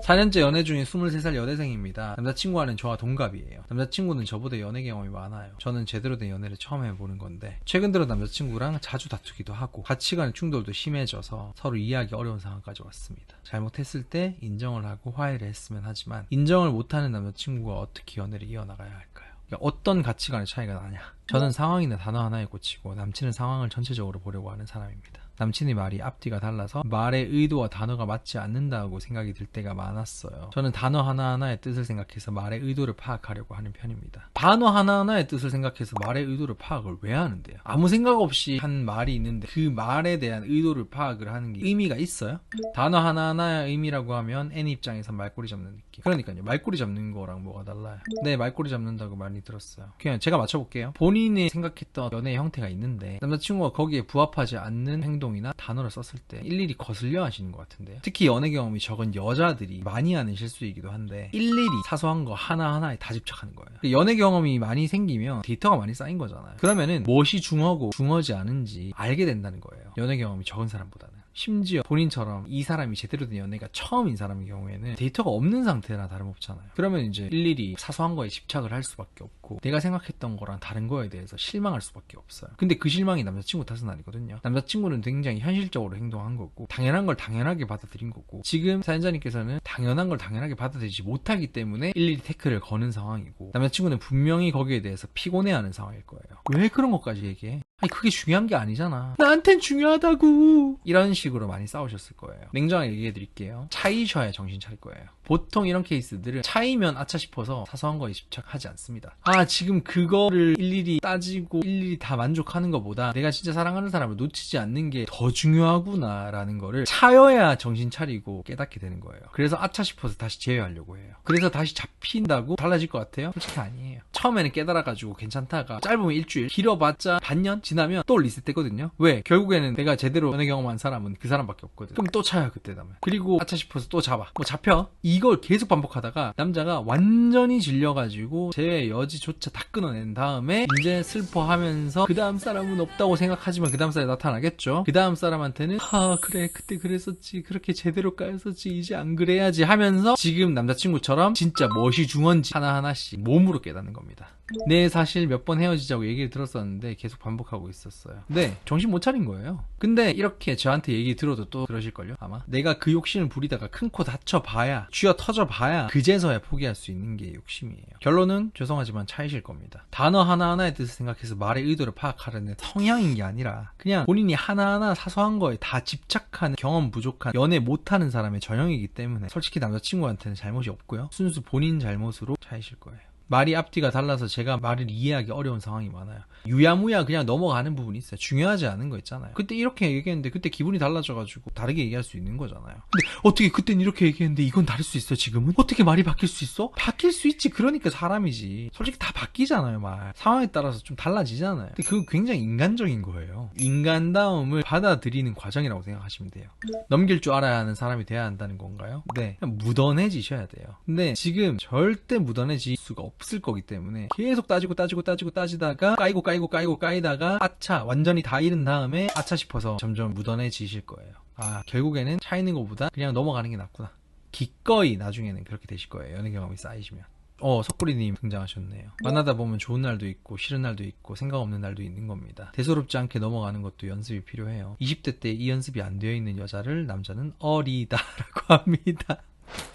4년째 연애 중인 23살 여대생입니다. 남자친구와는 저와 동갑이에요. 남자친구는 저보다 연애 경험이 많아요. 저는 제대로 된 연애를 처음 해보는 건데 최근 들어 남자친구랑 자주 다투기도 하고 가치관 충돌도 심해져서 서로 이해하기 어려운 상황까지 왔습니다. 잘못했을 때 인정을 하고 화해를 했으면 하지만 인정을 못하는 남자친구가 어떻게 연애를 이어나가야 할까요? 그러니까 어떤 가치관의 차이가 나냐? 저는 상황이나 단어 하나에 꽂히고 남친은 상황을 전체적으로 보려고 하는 사람입니다. 남친의 말이 앞뒤가 달라서 말의 의도와 단어가 맞지 않는다고 생각이 들 때가 많았어요. 저는 단어 하나하나의 뜻을 생각해서 말의 의도를 파악하려고 하는 편입니다. 단어 하나하나의 뜻을 생각해서 말의 의도를 파악을 왜 하는데요? 아무 생각 없이 한 말이 있는데 그 말에 대한 의도를 파악을 하는 게 의미가 있어요? 단어 하나하나의 의미라고 하면 N 입장에서 말꼬리 잡는 느낌. 그러니까요. 말꼬리 잡는 거랑 뭐가 달라요? 네, 말꼬리 잡는다고 많이 들었어요. 그냥 제가 맞춰볼게요. 본인이 생각했던 연애의 형태가 있는데 남자친구가 거기에 부합하지 않는 행동이나 단어를 썼을 때 일일이 거슬려 하시는 것 같은데요. 특히 연애 경험이 적은 여자들이 많이 하는 실수이기도 한데 일일이 사소한 거 하나하나에 다 집착하는 거예요. 연애 경험이 많이 생기면 데이터가 많이 쌓인 거잖아요. 그러면은 무엇이 중어고 중어지 않은지 알게 된다는 거예요. 연애 경험이 적은 사람보다는. 심지어 본인처럼 이 사람이 제대로 된 연애가 처음인 사람의 경우에는 데이터가 없는 상태나 다름없잖아요. 그러면 이제 일일이 사소한 거에 집착을 할 수밖에 없고 내가 생각했던 거랑 다른 거에 대해서 실망할 수밖에 없어요. 근데 그 실망이 남자친구 탓은 아니거든요. 남자친구는 굉장히 현실적으로 행동한 거고 당연한 걸 당연하게 받아들인 거고 지금 사연자님께서는 당연한 걸 당연하게 받아들이지 못하기 때문에 일일이 태클을 거는 상황이고 남자친구는 분명히 거기에 대해서 피곤해하는 상황일 거예요. 왜 그런 것까지 얘기해? 아니 그게 중요한 게 아니잖아. 나한텐 중요하다고. 이런 식으로 많이 싸우셨을 거예요. 냉정하게 얘기해 드릴게요. 차이셔야 정신 차릴 거예요. 보통 이런 케이스들은 차이면 아차 싶어서 사소한 거에 집착하지 않습니다. 아 지금 그거를 일일이 따지고 일일이 다 만족하는 것보다 내가 진짜 사랑하는 사람을 놓치지 않는 게 더 중요하구나 라는 거를 차여야 정신 차리고 깨닫게 되는 거예요. 그래서 아차 싶어서 다시 제외하려고 해요. 그래서 다시 잡힌다고 달라질 것 같아요? 솔직히 아니에요. 처음에는 깨달아가지고 괜찮다가 짧으면 일주일, 길어봤자 반년 지나면 또 리셋되거든요. 왜? 결국에는 내가 제대로 연애 경험한 사람은 그 사람밖에 없거든. 그럼 또 차요 그때 다음에. 그리고 아차 싶어서 또 잡아. 뭐 잡혀. 이걸 계속 반복하다가 남자가 완전히 질려가지고 제 여지조차 다 끊어낸 다음에 이제 슬퍼하면서 그 다음 사람은 없다고 생각하지만 그 다음 사람이 나타나겠죠. 그 다음 사람한테는 아 그래 그때 그랬었지 그렇게 제대로 까였었지 이제 안 그래야지 하면서 지금 남자친구처럼 진짜 무엇이 중요한지 하나하나씩 몸으로 깨닫는 겁니다. 네 사실 몇 번 헤어지자고 얘기를 들었었는데 계속 반복하고 있었어요. 네 정신 못 차린 거예요. 근데 이렇게 저한테 얘기 들어도 또 그러실걸요 아마. 내가 그 욕심을 부리다가 큰 코 다쳐봐야 쥐어 터져봐야 그제서야 포기할 수 있는 게 욕심이에요. 결론은 죄송하지만 차이실 겁니다. 단어 하나하나의 뜻을 생각해서 말의 의도를 파악하려는 성향인 게 아니라 그냥 본인이 하나하나 사소한 거에 다 집착하는 경험 부족한 연애 못하는 사람의 전형이기 때문에 솔직히 남자친구한테는 잘못이 없고요. 순수 본인 잘못으로 차이실 거예요. 말이 앞뒤가 달라서 제가 말을 이해하기 어려운 상황이 많아요. 유야무야 그냥 넘어가는 부분이 있어요. 중요하지 않은 거 있잖아요. 그때 이렇게 얘기했는데 그때 기분이 달라져가지고 다르게 얘기할 수 있는 거잖아요. 근데 어떻게 그땐 이렇게 얘기했는데 이건 다를 수 있어 지금은? 어떻게 말이 바뀔 수 있어? 바뀔 수 있지. 그러니까 사람이지. 솔직히 다 바뀌잖아요 말. 상황에 따라서 좀 달라지잖아요. 근데 그거 굉장히 인간적인 거예요. 인간다움을 받아들이는 과정이라고 생각하시면 돼요. 넘길 줄 알아야 하는 사람이 돼야 한다는 건가요? 네. 그냥 묻어내지셔야 돼요. 근데 지금 절대 묻어내질 수가 없을 거기 때문에 계속 따지다가 까이다가 아차 완전히 다 잃은 다음에 아차 싶어서 점점 묻어내지실 거예요. 아 결국에는 차이는 것보다 그냥 넘어가는 게 낫구나. 기꺼이 나중에는 그렇게 되실 거예요. 연애 경험이 쌓이시면. 석구리님 등장하셨네요. 만나다 보면 좋은 날도 있고 싫은 날도 있고 생각 없는 날도 있는 겁니다. 대수롭지 않게 넘어가는 것도 연습이 필요해요. 20대 때 이 연습이 안 되어 있는 여자를 남자는 어리다라고 합니다.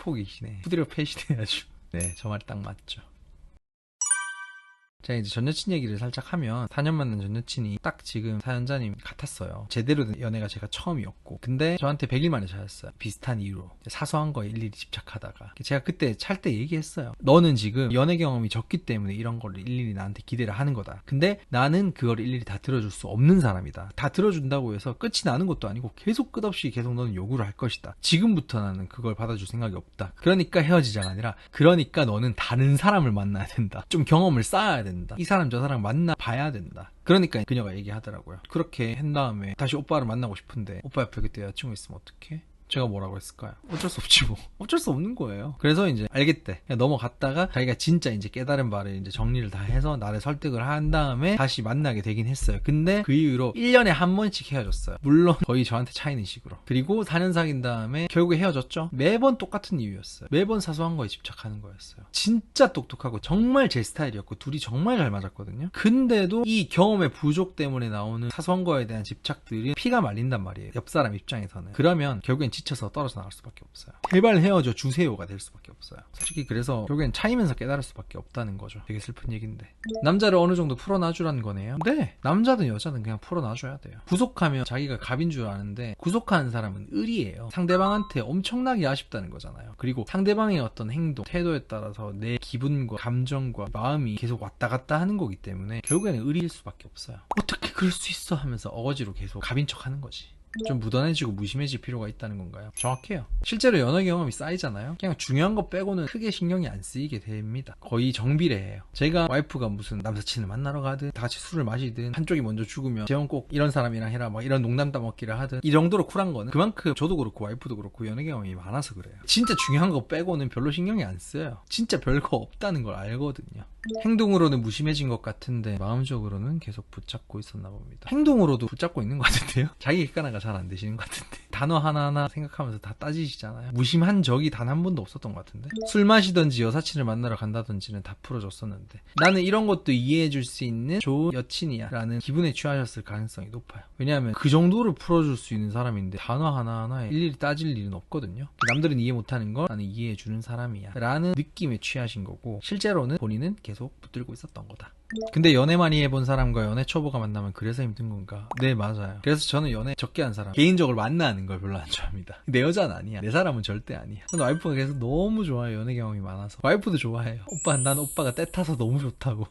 포기시네. 후드려 패시네 아주. 네, 저 말이 딱 맞죠. 제가 이제 전 여친 얘기를 살짝 하면 4년 만난 전 여친이 딱 지금 사연자님 같았어요. 제대로 된 연애가 제가 처음이었고 근데 저한테 100일 만에 찾았어요. 비슷한 이유로 사소한 거에 일일이 집착하다가 제가 그때 찰 때 얘기했어요. 너는 지금 연애 경험이 적기 때문에 이런 거를 일일이 나한테 기대를 하는 거다. 근데 나는 그걸 일일이 다 들어줄 수 없는 사람이다. 다 들어준다고 해서 끝이 나는 것도 아니고 계속 끝없이 계속 너는 요구를 할 것이다. 지금부터 나는 그걸 받아줄 생각이 없다. 그러니까 헤어지자가 아니라 그러니까 너는 다른 사람을 만나야 된다. 좀 경험을 쌓아야 된다. 이 사람 저 사람 만나봐야 된다. 그러니까 그녀가 얘기하더라고요. 그렇게 한 다음에 다시 오빠를 만나고 싶은데 오빠 옆에 그때 여자친구 있으면 어떡해? 제가 뭐라고 했을까요? 어쩔 수 없지 뭐. 어쩔 수 없는 거예요. 그래서 이제 알겠대. 그냥 넘어갔다가 자기가 진짜 이제 깨달은 바를 이제 정리를 다 해서 나를 설득을 한 다음에 다시 만나게 되긴 했어요. 근데 그 이후로 1년에 한 번씩 헤어졌어요. 물론 거의 저한테 차이는 식으로. 그리고 4년 사귄 다음에 결국에 헤어졌죠. 매번 똑같은 이유였어요. 매번 사소한 거에 집착하는 거였어요. 진짜 똑똑하고 정말 제 스타일이었고 둘이 정말 잘 맞았거든요. 근데도 이 경험의 부족 때문에 나오는 사소한 거에 대한 집착들이 피가 말린단 말이에요. 옆 사람 입장에서는. 그러면 결국엔 지쳐서 떨어져 나갈 수밖에 없어요. 제발 헤어져 주세요가 될 수밖에 없어요. 솔직히 그래서 결국엔 차이면서 깨달을 수밖에 없다는 거죠. 되게 슬픈 얘기인데. 남자를 어느 정도 풀어놔주라는 거네요. 네, 남자든 여자든 그냥 풀어놔줘야 돼요. 구속하면 자기가 갑인 줄 아는데 구속하는 사람은 을이에요. 상대방한테 엄청나게 아쉽다는 거잖아요. 그리고 상대방의 어떤 행동, 태도에 따라서 내 기분과 감정과 마음이 계속 왔다 갔다 하는 거기 때문에 결국에는 을일 수밖에 없어요. 어떻게 그럴 수 있어 하면서 어거지로 계속 갑인 척 하는 거지. 좀 무던해지고 무심해질 필요가 있다는 건가요? 정확해요. 실제로 연애 경험이 쌓이잖아요. 그냥 중요한 거 빼고는 크게 신경이 안 쓰이게 됩니다. 거의 정비례해요. 제가 와이프가 무슨 남사친을 만나러 가든 다 같이 술을 마시든 한쪽이 먼저 죽으면 재혼 꼭 이런 사람이랑 해라 막 이런 농담 따먹기를 하든 이 정도로 쿨한 거는 그만큼 저도 그렇고 와이프도 그렇고 연애 경험이 많아서 그래요. 진짜 중요한 거 빼고는 별로 신경이 안 쓰여요. 진짜 별거 없다는 걸 알거든요. 행동으로는 무심해진 것 같은데 마음적으로는 계속 붙잡고 있었나 봅니다. 행동으로도 붙잡고 있는 것 같은데요? 자기 객관화가 잘 안 되시는 것 같은데 단어 하나하나 생각하면서 다 따지시잖아요. 무심한 적이 단 한 번도 없었던 것 같은데 술 마시던지 여사친을 만나러 간다던지는 다 풀어줬었는데 나는 이런 것도 이해해줄 수 있는 좋은 여친이야 라는 기분에 취하셨을 가능성이 높아요. 왜냐하면 그 정도를 풀어줄 수 있는 사람인데 단어 하나하나에 일일이 따질 일은 없거든요. 남들은 이해 못하는 걸 나는 이해해주는 사람이야 라는 느낌에 취하신 거고 실제로는 본인은 계속 붙들고 있었던 거다. 근데 연애 많이 해본 사람과 연애 초보가 만나면 그래서 힘든 건가? 네, 맞아요. 그래서 저는 연애 적게 한 사람 개인적으로 만나는 걸 별로 안 좋아합니다. 내 여자는 아니야. 내 사람은 절대 아니야. 저는 와이프가 계속 너무 좋아해요. 연애 경험이 많아서. 와이프도 좋아해요. 오빠, 난 오빠가 때 타서 너무 좋다고.